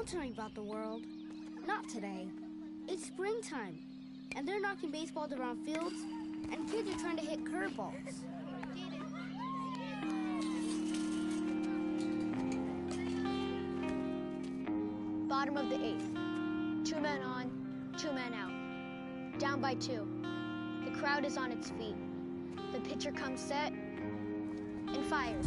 Don't tell me about the world. Not today. It's springtime, and they're knocking baseballs around fields, and kids are trying to hit curveballs. Bottom of the 8th. 2 men on, 2 men out. Down by 2. The crowd is on its feet. The pitcher comes set and fires.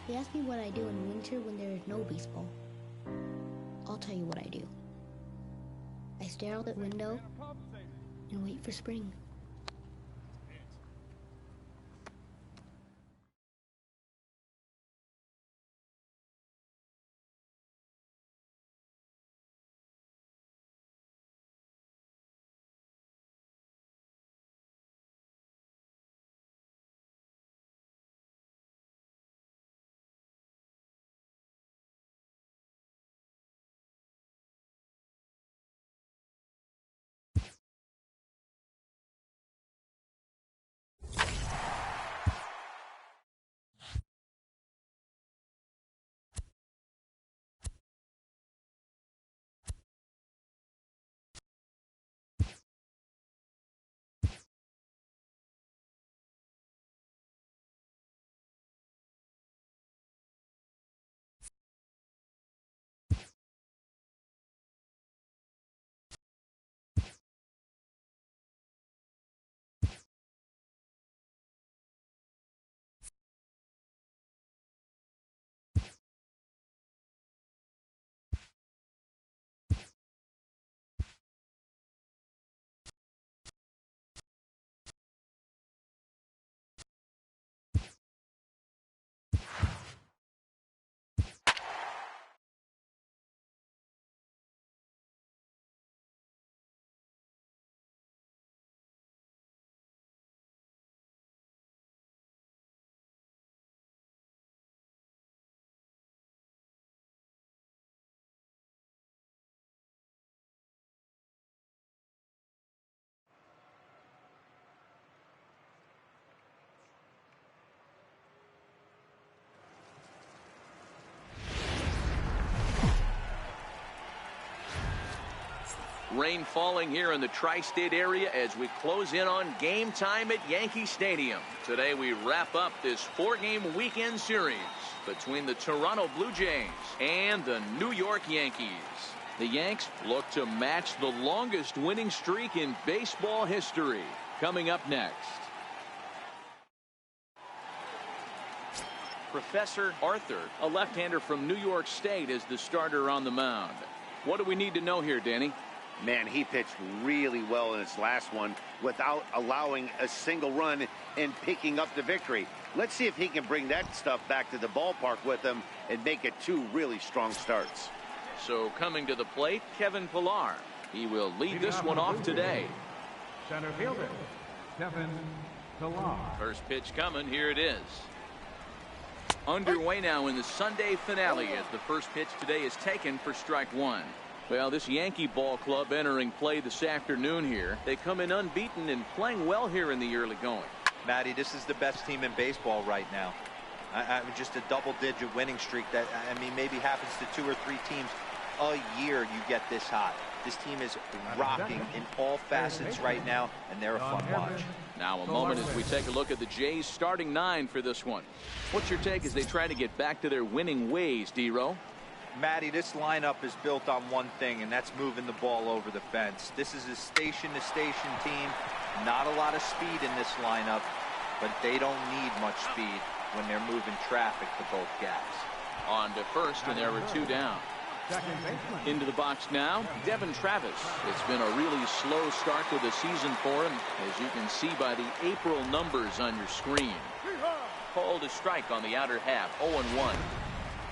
They ask me what I do in winter when there is no baseball. I'll tell you what I do. I stare out the window and wait for spring. Rain falling here in the tri-state area as we close in on game time at Yankee Stadium. Today we wrap up this 4-game weekend series between the Toronto Blue Jays and the New York Yankees. The Yanks look to match the longest winning streak in baseball history. Coming up next, Professor Arthur, a left-hander from New York State, is the starter on the mound. What do we need to know here, Danny? Man, he pitched really well in his last one without allowing a single run and picking up the victory. Let's see if he can bring that stuff back to the ballpark with him and make it 2 really strong starts. So coming to the plate, Kevin Pillar. He will lead this one off today. Center fielder, Kevin Pillar. First pitch coming. Here it is. Underway now in the Sunday finale as the first pitch today is taken for strike 1. Well, this Yankee ball club entering play this afternoon here. They come in unbeaten and playing well here in the early going. Matty, this is the best team in baseball right now. Just a double-digit winning streak that, I mean, maybe happens to 2 or 3 teams a year you get this hot. This team is rocking in all facets right now, and they're a fun watch. Now a moment as we take a look at the Jays starting 9 for this one. What's your take as they try to get back to their winning ways, D-Row? Matty, this lineup is built on one thing, and that's moving the ball over the fence. This is a station-to-station team. Not a lot of speed in this lineup, but they don't need much speed when they're moving traffic to both gaps. On to first, and there were 2 down. Into the box now, Devin Travis. It's been a really slow start to the season for him, as you can see by the April numbers on your screen. Called a strike on the outer half, 0-1.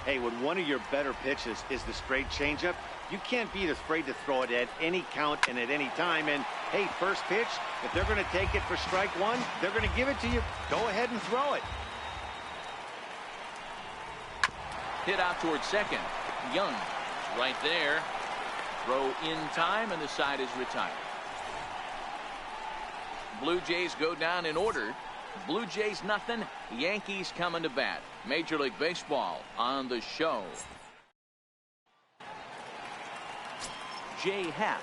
Hey, when one of your better pitches is the straight changeup, you can't be afraid to throw it at any count and at any time. And, hey, first pitch, if they're going to take it for strike 1, they're going to give it to you. Go ahead and throw it. Hit out towards second. Young right there. Throw in time, and the side is retired. Blue Jays go down in order. Blue Jays nothing. Yankees coming to bat. Major League Baseball on the show. Jay Happ,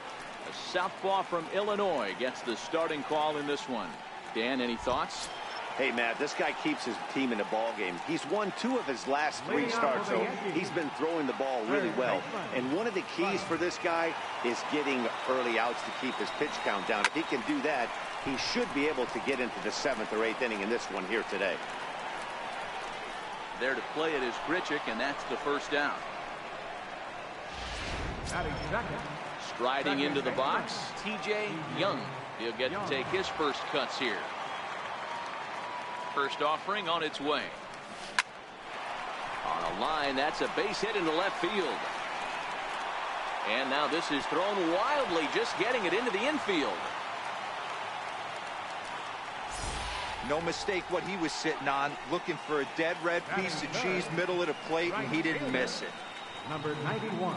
a southpaw from Illinois, gets the starting call in this one. Dan, any thoughts? Hey, Matt, this guy keeps his team in a ball game. He's won 2 of his last 3 starts, so he's been throwing the ball really well. And one of the keys for this guy is getting early outs to keep his pitch count down. If he can do that, he should be able to get into the 7th or 8th inning in this one here today. There to play it is Grichuk, and that's the first down. Striding into the box, T.J. Young. He'll get to take his first cuts here. First offering on its way. On a line, that's a base hit into left field. And now this is thrown wildly, just getting it into the infield. No mistake what he was sitting on, looking for a dead red piece of cheese middle of the plate, and he didn't miss it. Number 91.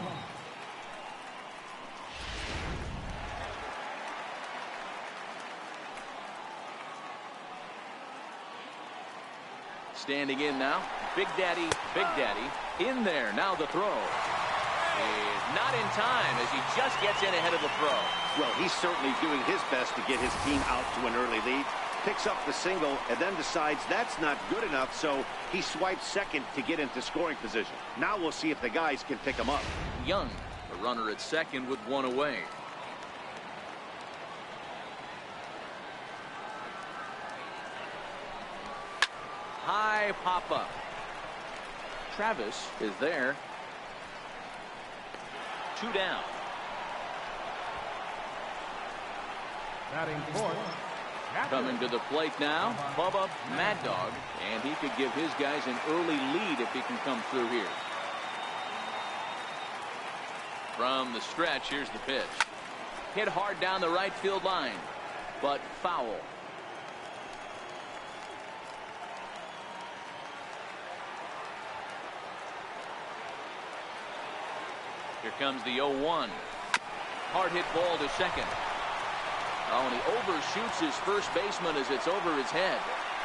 Standing in now, Big Daddy in there. Now the throw is not in time as he just gets in ahead of the throw. Well, he's certainly doing his best to get his team out to an early lead. Picks up the single and then decides that's not good enough, so he swipes second to get into scoring position. Now we'll see if the guys can pick him up. Young, the runner at second with 1 away. High pop up. Travis is there. 2 down. Batting fourth. Coming to the plate now, Bubba Mad Dog, and he could give his guys an early lead if he can come through here. From the stretch, here's the pitch. Hit hard down the right field line, but foul. Here comes the 0-1. Hard hit ball to second. Oh, and he overshoots his first baseman as it's over his head.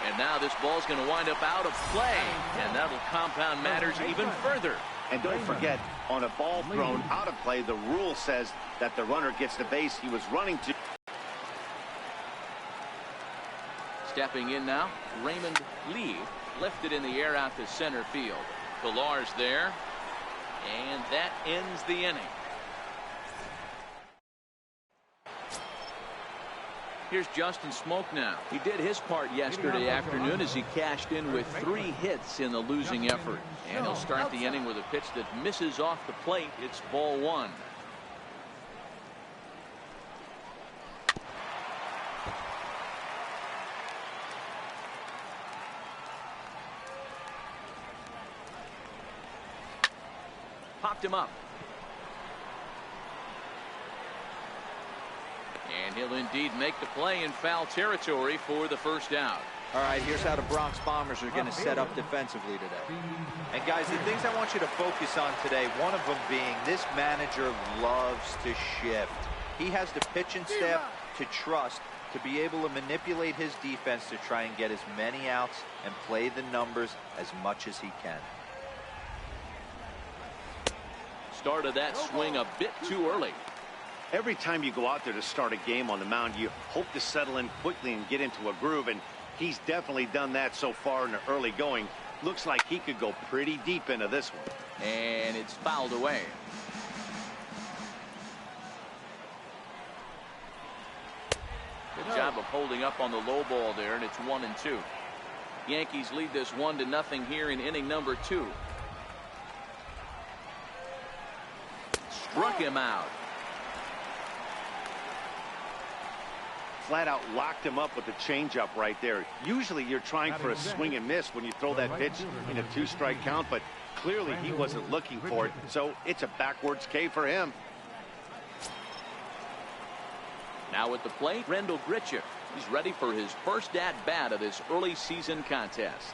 And now this ball's going to wind up out of play, and that'll compound matters even further. And don't forget, on a ball thrown out of play, the rule says that the runner gets the base he was running to. Stepping in now, Raymond Lee lifted in the air out to center field. Pillar's there, and that ends the inning. Here's Justin Smoak now. He did his part yesterday afternoon as he cashed in with 3 hits in the losing effort. And he'll start the inning with a pitch that misses off the plate. It's ball 1. Popped him up. And he'll indeed make the play in foul territory for the first out. All right, here's how the Bronx Bombers are going to set up defensively today. And guys, the things I want you to focus on today, one of them being this manager loves to shift. He has the pitching staff to trust to be able to manipulate his defense to try and get as many outs and play the numbers as much as he can. Started that swing a bit too early. Every time you go out there to start a game on the mound, you hope to settle in quickly and get into a groove, and he's definitely done that so far in the early going. Looks like he could go pretty deep into this one. And it's fouled away. Good job of holding up on the low ball there, and it's 1-2. Yankees lead this 1-0 here in inning number 2. Struck him out. Flat out locked him up with the changeup right there. Usually you're trying for a swing and miss when you throw that pitch in a 2-strike count, but clearly he wasn't looking for it, so it's a backwards K for him. Now at the plate, Rendell Grichuk. He's ready for his first at-bat of this early season contest.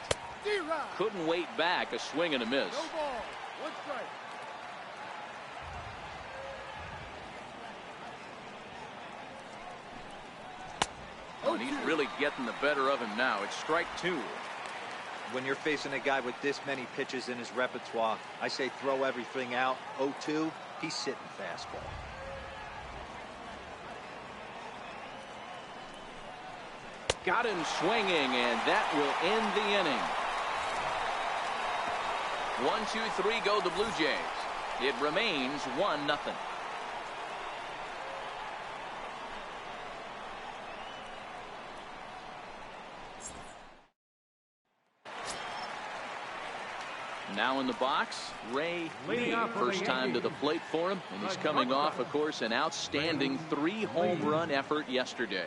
Couldn't wait back, a swing and a miss. No ball. 1 strike. Oh, and he's really getting the better of him now. It's strike 2. When you're facing a guy with this many pitches in his repertoire, I say throw everything out. 0-2, he's sitting fastball. Got him swinging, and that will end the inning. 1-2-3 go the Blue Jays. It remains 1-0. Now in the box, Ray Lee. First time to the plate for him, and he's coming off, of course, an outstanding 3-home-run effort yesterday.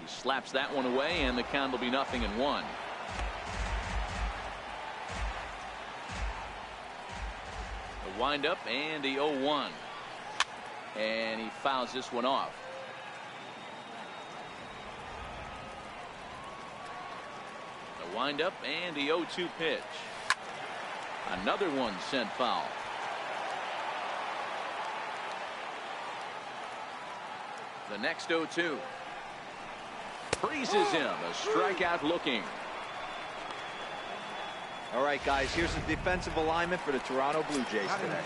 He slaps that one away, and the count will be 0-1. The windup and the 0-1. And he fouls this one off. The windup and the 0-2 pitch. Another one sent foul. The next 0-2. Freezes him. A strikeout looking. All right, guys, here's the defensive alignment for the Toronto Blue Jays today.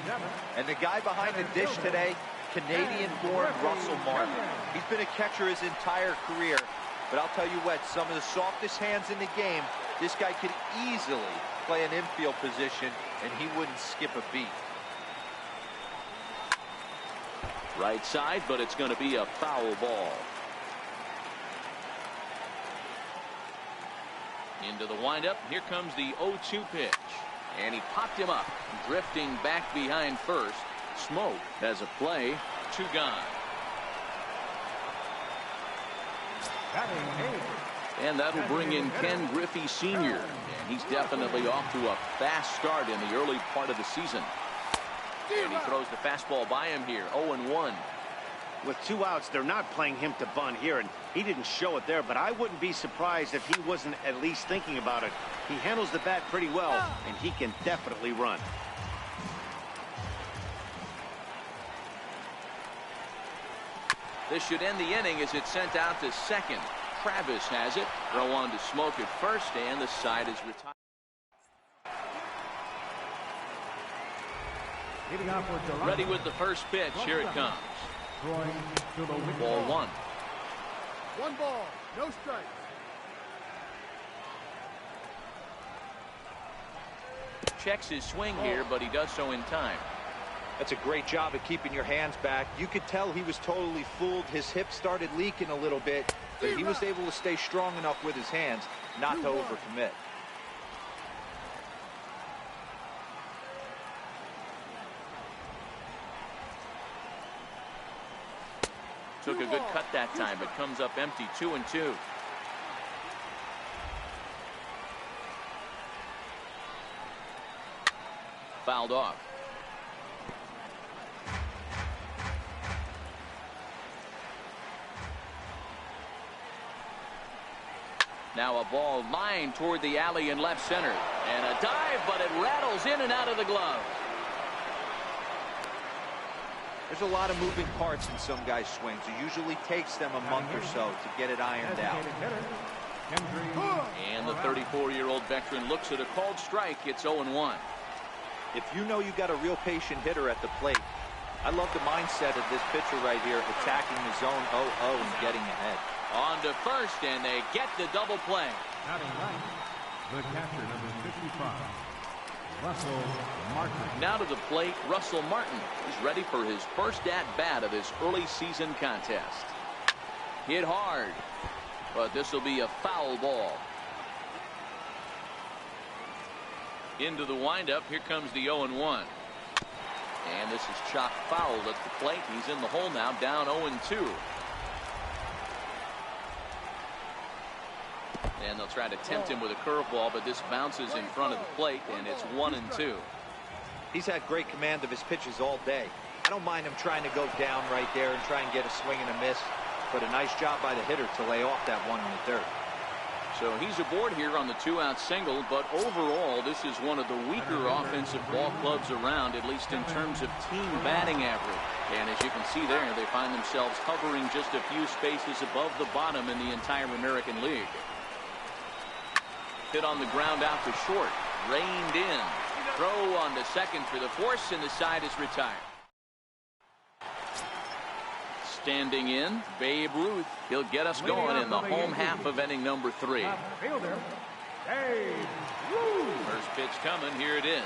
And the guy behind the dish today, Canadian-born Russell Martin. He's been a catcher his entire career, but I'll tell you what, some of the softest hands in the game, this guy could easily play an infield position, and he wouldn't skip a beat. Right side, but it's going to be a foul ball. Into the windup. Here comes the 0-2 pitch. And he popped him up. Drifting back behind first. Smoke has a play. 2 gone. And that'll bring in Ken Griffey Sr. And he's definitely off to a fast start in the early part of the season. And he throws the fastball by him here. 0-1. With 2 outs, they're not playing him to bunt here, and he didn't show it there, but I wouldn't be surprised if he wasn't at least thinking about it. He handles the bat pretty well, and he can definitely run. This should end the inning as it's sent out to second. Travis has it. Throw on to Smoke at first, and the side is retired. Ready with the first pitch. Here it comes. Ball 1. 1 ball, no strikes. Checks his swing here, but he does so in time. That's a great job of keeping your hands back. You could tell he was totally fooled. His hip started leaking a little bit, but he was able to stay strong enough with his hands not to overcommit. Took a good cut that time, but comes up empty. 2-2. Fouled off. Now a ball lined toward the alley in left center. And a dive, but it rattles in and out of the glove. There's a lot of moving parts in some guys' swings. It usually takes them a month or so to get it ironed out. And the 34-year-old veteran looks at a called strike. It's 0-1. If you know you got a real patient hitter at the plate, I love the mindset of this pitcher right here, attacking the zone 0-0 and getting ahead. On to first, and they get the double play. Batting right, the catcher, number 55, Russell Martin. Now to the plate, Russell Martin. He's ready for his first at-bat of this early season contest. Hit hard, but this will be a foul ball. Into the windup, here comes the 0-1. And this is chopped foul at the plate. He's in the hole now, down 0-2. And they'll try to tempt him with a curveball, but this bounces in front of the plate, and it's 1-2. He's had great command of his pitches all day. I don't mind him trying to go down right there and try and get a swing and a miss, but a nice job by the hitter to lay off that 1 in the third. So he's aboard here on the 2-out single, but overall this is one of the weaker offensive ball clubs around, at least in terms of team batting average. And as you can see there, they find themselves hovering just a few spaces above the bottom in the entire American League. Hit on the ground out to short, reined in. Throw on to second for the force, and the side is retired. Standing in, Babe Ruth. He'll get us going in the home half of inning number 3. Fielder, Babe Ruth. First pitch coming. Here it is.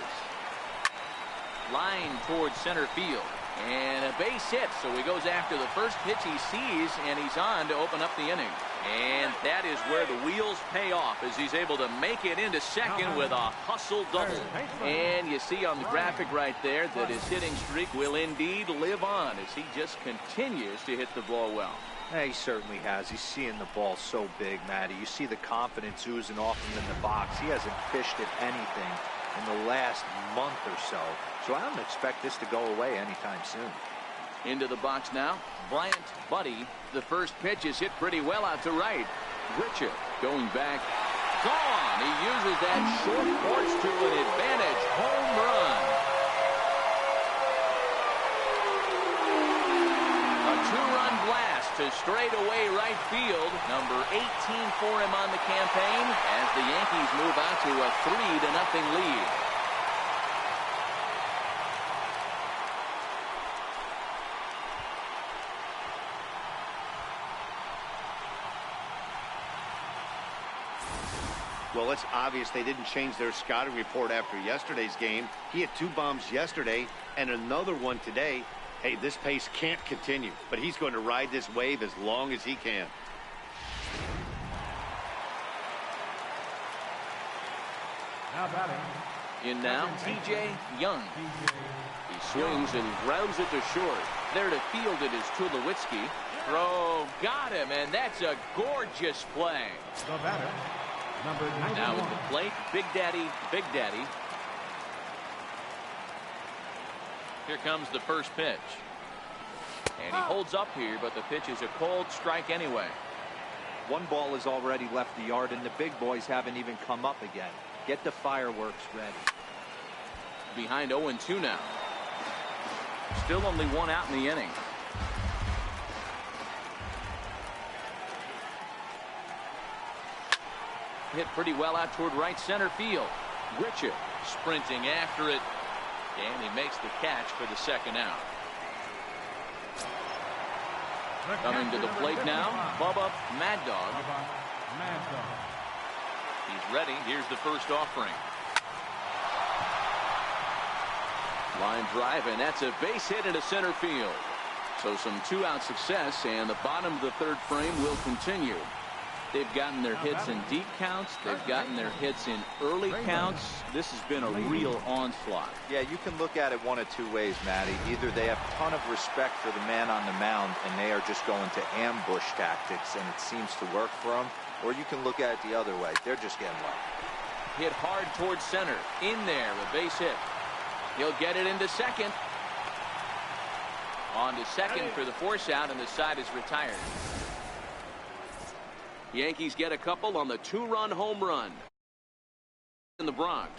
Line towards center field. And a base hit. So he goes after the first pitch he sees, and he's on to open up the inning. And that is where the wheels pay off, as he's able to make it into second with a hustle double. And you see on the graphic right there that his hitting streak will indeed live on as he just continues to hit the ball well. Yeah, he certainly has. He's seeing the ball so big, Matty. You see the confidence oozing off him in the box. He hasn't fished at anything in the last month or so. So I don't expect this to go away anytime soon. Into the box now, Bryant Buddy. The first pitch is hit pretty well out to right. Richard going back. Gone. He uses that short porch to an advantage. Home run. A 2-run blast to straightaway right field. Number 18 for him on the campaign as the Yankees move out to a 3-0 lead. Well, it's obvious they didn't change their scouting report after yesterday's game. He had 2 bombs yesterday and another one today. Hey, this pace can't continue, but he's going to ride this wave as long as he can. Now batting. In now, T.J. Young. He swings and grounds it to short. There to field it is Tulowitzki. Throw, got him, and that's a gorgeous play. The batter, number 91. Now at the plate, Big Daddy. Here comes the first pitch. And he holds up here, but the pitch is a cold strike anyway. 1 ball has already left the yard, and the big boys haven't even come up again. Get the fireworks ready. Behind 0-2 now. Still only 1 out in the inning. Hit pretty well out toward right center field. Richard sprinting after it, and he makes the catch for the second out. Coming to the plate now, Bubba Mad Dog. He's ready. Here's the first offering. Line drive, and that's a base hit into center field. So some 2-out success, and the bottom of the 3rd frame will continue. They've gotten their hits in deep counts. They've gotten their hits in early counts. This has been a real onslaught. Yeah, you can look at it one of 2 ways, Matty. Either they have a ton of respect for the man on the mound, and they are just going to ambush tactics, and it seems to work for them. Or you can look at it the other way. They're just getting lucky. Hit hard towards center. In there, a base hit. He'll get it into second. On to second for the force out, and the side is retired. Yankees get a couple on the 2-run home run in the Bronx.